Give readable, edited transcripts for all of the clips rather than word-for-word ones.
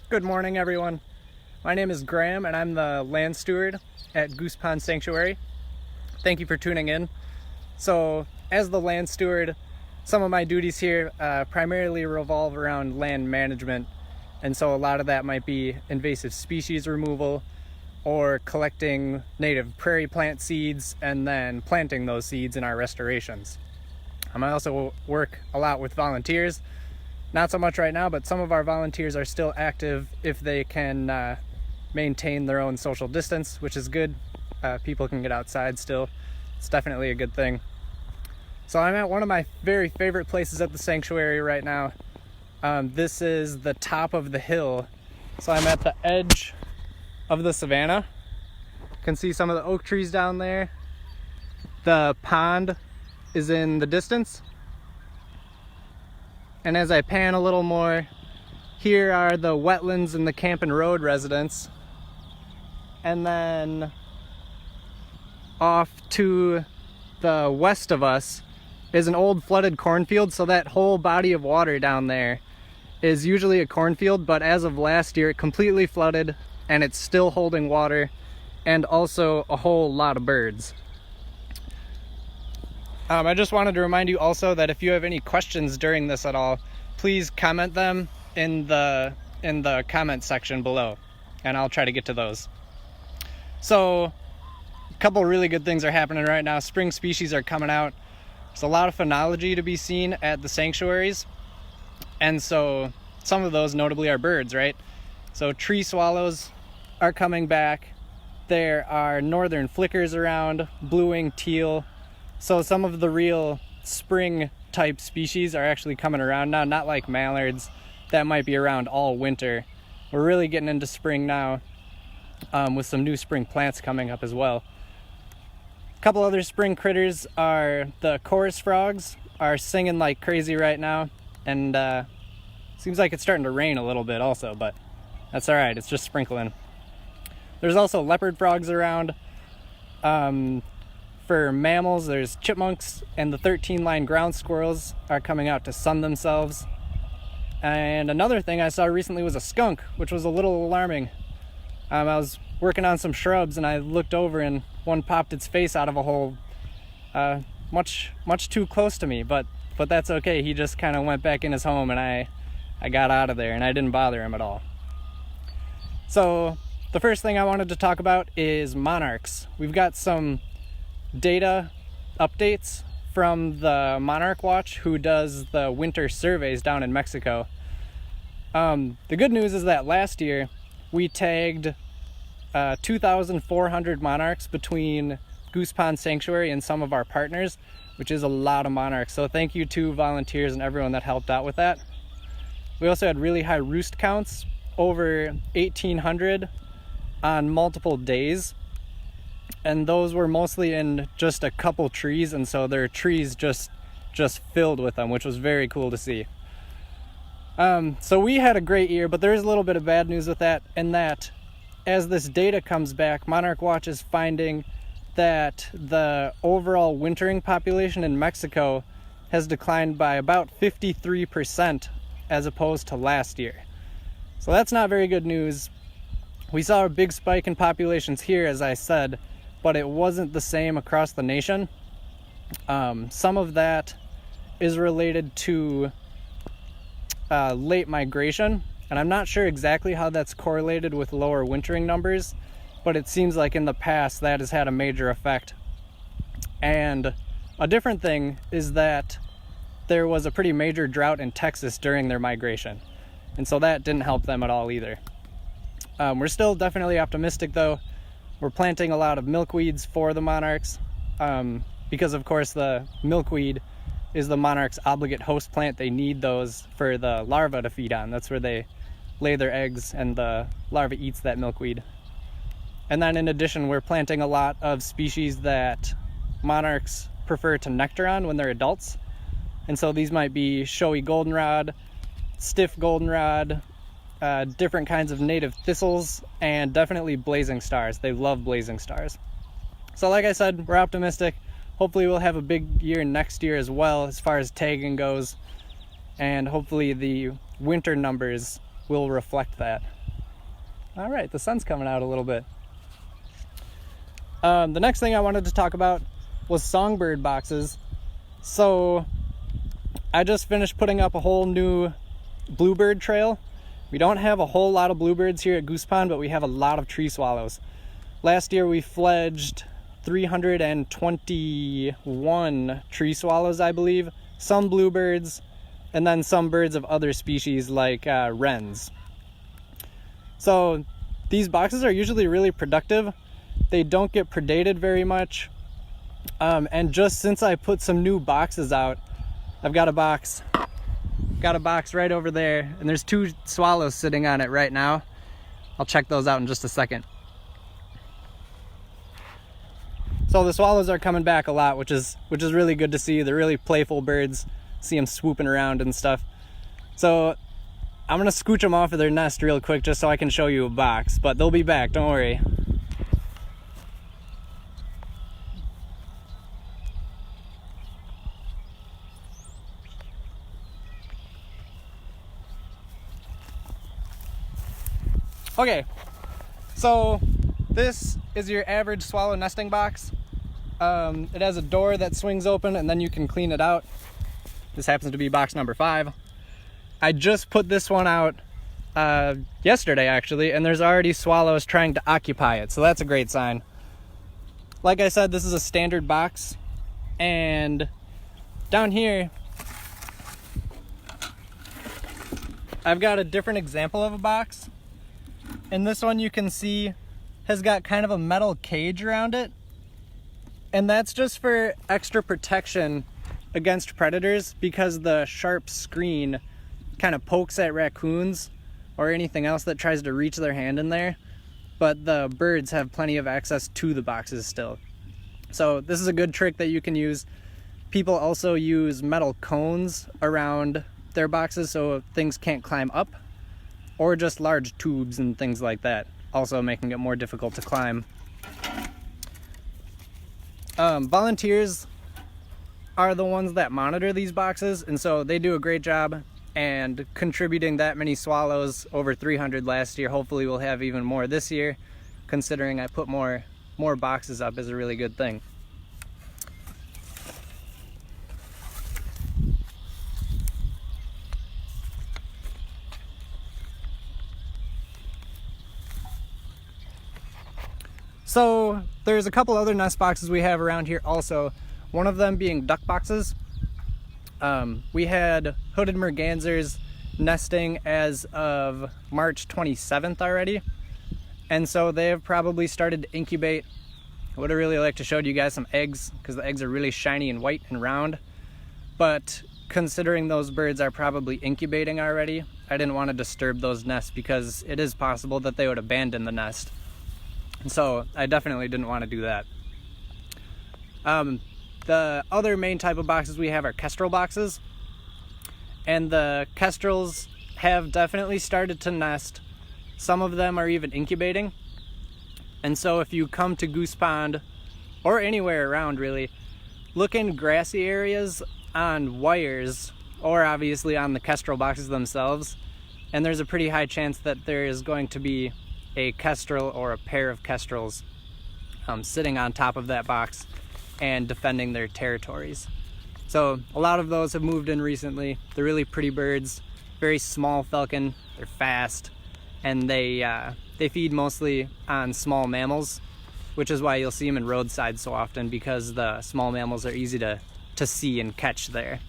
Good morning, everyone. My name is Graham, and I'm the land steward at Goose Pond Sanctuary. Thank you for tuning in. So, as the land steward, some of my duties here primarily revolve around land management, and so a lot of that might be invasive species removal or collecting native prairie plant seeds and then planting those seeds in our restorations. I also work a lot with volunteers. Not so much right now, but some of our volunteers are still active if they can maintain their own social distance, which is good. People can get outside still. It's definitely a good thing. So I'm at one of my very favorite places at the sanctuary right now. This is the top of the hill. So I'm at the edge of the savanna. You can see some of the oak trees down there. The pond is in the distance. And as I pan a little more, here are the wetlands and the Camp and Road residents. And then off to the west of us is an old flooded cornfield. So that whole body of water down there is usually a cornfield, but as of last year, it completely flooded and it's still holding water and also a whole lot of birds. I just wanted to remind you also that if you have any questions during this at all, please comment them in the comment section below, and I'll try to get to those. So, a couple really good things are happening right now. Spring species are coming out. There's a lot of phenology to be seen at the sanctuaries, and so some of those notably are birds, right? So tree swallows are coming back. There are northern flickers around, blue-winged teal. So some of the real spring type species are actually coming around now, not like mallards that might be around all winter. We're really getting into spring now with some new spring plants coming up as well. A couple other spring critters are the chorus frogs are singing like crazy right now, and seems like it's starting to rain a little bit also, but that's all right, it's just sprinkling. There's also leopard frogs around. For mammals, there's chipmunks, and the 13-line ground squirrels are coming out to sun themselves. And another thing I saw recently was a skunk, which was a little alarming. I was working on some shrubs and I looked over and one popped its face out of a hole much too close to me, but that's okay. He just kind of went back in his home and I got out of there and I didn't bother him at all. So the first thing I wanted to talk about is monarchs. We've got some data updates from the Monarch Watch, who does the winter surveys down in Mexico. The good news is that last year we tagged 2,400 monarchs between Goose Pond Sanctuary and some of our partners, which is a lot of monarchs. So thank you to volunteers and everyone that helped out with that. We also had really high roost counts, over 1,800 on multiple days. And those were mostly in just a couple trees, and so their trees just filled with them, which was very cool to see. So we had a great year, but there's a little bit of bad news with that, in that as this data comes back, Monarch Watch is finding that the overall wintering population in Mexico has declined by about 53% as opposed to last year. So that's not very good news. We saw a big spike in populations here, as I said, but it wasn't the same across the nation. Some of that is related to late migration, and I'm not sure exactly how that's correlated with lower wintering numbers, but it seems like in the past that has had a major effect. And a different thing is that there was a pretty major drought in Texas during their migration, and so that didn't help them at all either. We're still definitely optimistic though. We're planting a lot of milkweeds for the monarchs because of course the milkweed is the monarch's obligate host plant. They need those for the larvae to feed on. That's where they lay their eggs and the larva eats that milkweed. And then in addition, we're planting a lot of species that monarchs prefer to nectar on when they're adults. And so these might be showy goldenrod, stiff goldenrod, different kinds of native thistles, and definitely blazing stars. They love blazing stars. So like I said, we're optimistic. Hopefully we'll have a big year next year as well as far as tagging goes, and hopefully the winter numbers will reflect that. All right, the sun's coming out a little bit. The next thing I wanted to talk about was songbird boxes. So I just finished putting up a whole new bluebird trail. We don't have a whole lot of bluebirds here at Goose Pond, but we have a lot of tree swallows. Last year we fledged 321 tree swallows, I believe, some bluebirds, and then some birds of other species like wrens. So these boxes are usually really productive. They don't get predated very much. And just since I put some new boxes out, I've got a box right over there, and there's 2 swallows sitting on it right now. I'll check those out in just a second. So the swallows are coming back a lot, which is really good to see. They're really playful birds. See them swooping around and stuff. So I'm gonna scooch them off of their nest real quick just so I can show you a box, but they'll be back, don't worry. Okay, so this is your average swallow nesting box. It has a door that swings open and then you can clean it out. This happens to be box number 5. I just put this one out yesterday actually, and there's already swallows trying to occupy it, so that's a great sign. Like I said, this is a standard box, and down here I've got a different example of a box. And this one you can see has got kind of a metal cage around it. And that's just for extra protection against predators, because the sharp screen kind of pokes at raccoons or anything else that tries to reach their hand in there. But the birds have plenty of access to the boxes still. So this is a good trick that you can use. People also use metal cones around their boxes so things can't climb up, or just large tubes and things like that, also making it more difficult to climb. Volunteers are the ones that monitor these boxes, and so they do a great job, and contributing that many swallows, over 300 last year. Hopefully we'll have even more this year, considering I put more boxes up is a really good thing. So there's a couple other nest boxes we have around here also, one of them being duck boxes. We had hooded mergansers nesting as of March 27th already, and so they have probably started to incubate. I would have really liked to show you guys some eggs, because the eggs are really shiny and white and round, but considering those birds are probably incubating already, I didn't want to disturb those nests, because it is possible that they would abandon the nest. So I definitely didn't want to do that. The other main type of boxes we have are kestrel boxes, and the kestrels have definitely started to nest. Some of them are even incubating. And so if you come to Goose Pond, or anywhere around really, look in grassy areas on wires, or obviously on the kestrel boxes themselves, and there's a pretty high chance that there is going to be a kestrel or a pair of kestrels sitting on top of that box and defending their territories. So a lot of those have moved in recently. They're really pretty birds, very small falcon, they're fast, and they feed mostly on small mammals, which is why you'll see them in roadsides so often, because the small mammals are easy to see and catch there.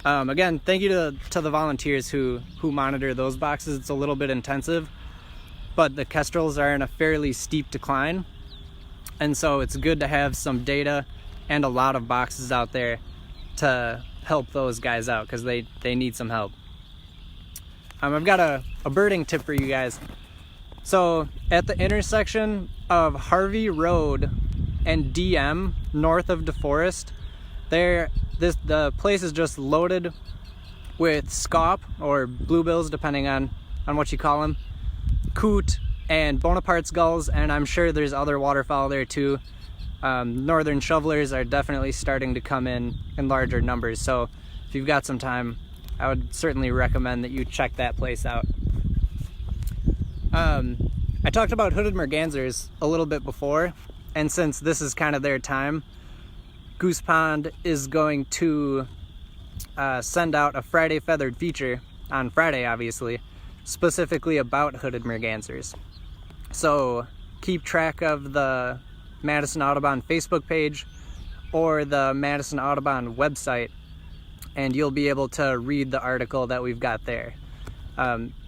Again, thank you to the volunteers who monitor those boxes. It's a little bit intensive, but the kestrels are in a fairly steep decline, and so it's good to have some data and a lot of boxes out there to help those guys out, because they need some help. I've got a birding tip for you guys. So at the intersection of Harvey Road and DM north of DeForest, the place is just loaded with scaup, or bluebills depending on what you call them, coot, and Bonaparte's gulls, and I'm sure there's other waterfowl there too. Northern shovelers are definitely starting to come in larger numbers, so if you've got some time, I would certainly recommend that you check that place out. I talked about hooded mergansers a little bit before, and since this is kind of their time, Goose Pond is going to send out a Friday feathered feature on Friday, obviously, specifically about hooded mergansers. So keep track of the Madison Audubon Facebook page or the Madison Audubon website, and you'll be able to read the article that we've got there.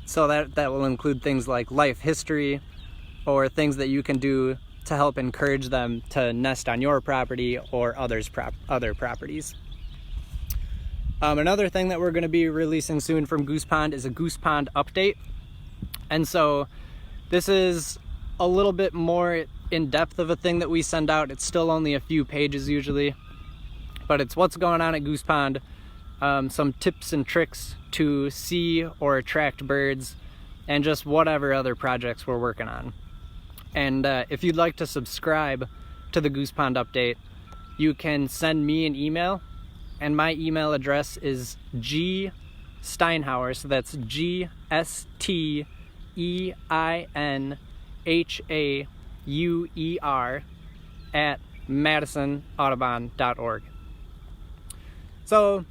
So that will include things like life history or things that you can do to help encourage them to nest on your property or other properties. Another thing that we're going to be releasing soon from Goose Pond is a Goose Pond update. And so this is a little bit more in depth of a thing that we send out. It's still only a few pages usually, but it's what's going on at Goose Pond, some tips and tricks to see or attract birds, and just whatever other projects we're working on. And if you'd like to subscribe to the Goose Pond update, you can send me an email, and my email address is Steinhauer, so that's GSTEINHAUER at MadisonAudubon.org. So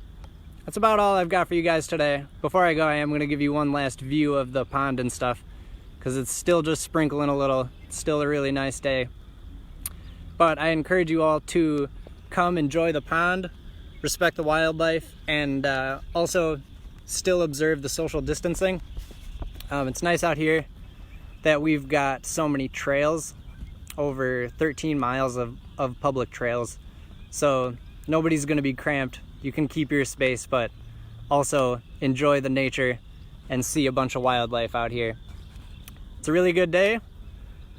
that's about all I've got for you guys today. Before I go, I am going to give you one last view of the pond and stuff, because it's still just sprinkling a little. It's still a really nice day. But I encourage you all to come enjoy the pond, respect the wildlife, and also still observe the social distancing. It's nice out here that we've got so many trails, over 13 miles of public trails. So nobody's going to be cramped. You can keep your space, but also enjoy the nature and see a bunch of wildlife out here. It's a really good day.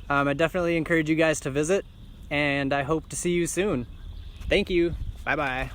I definitely encourage you guys to visit, and I hope to see you soon. Thank you. Bye-bye.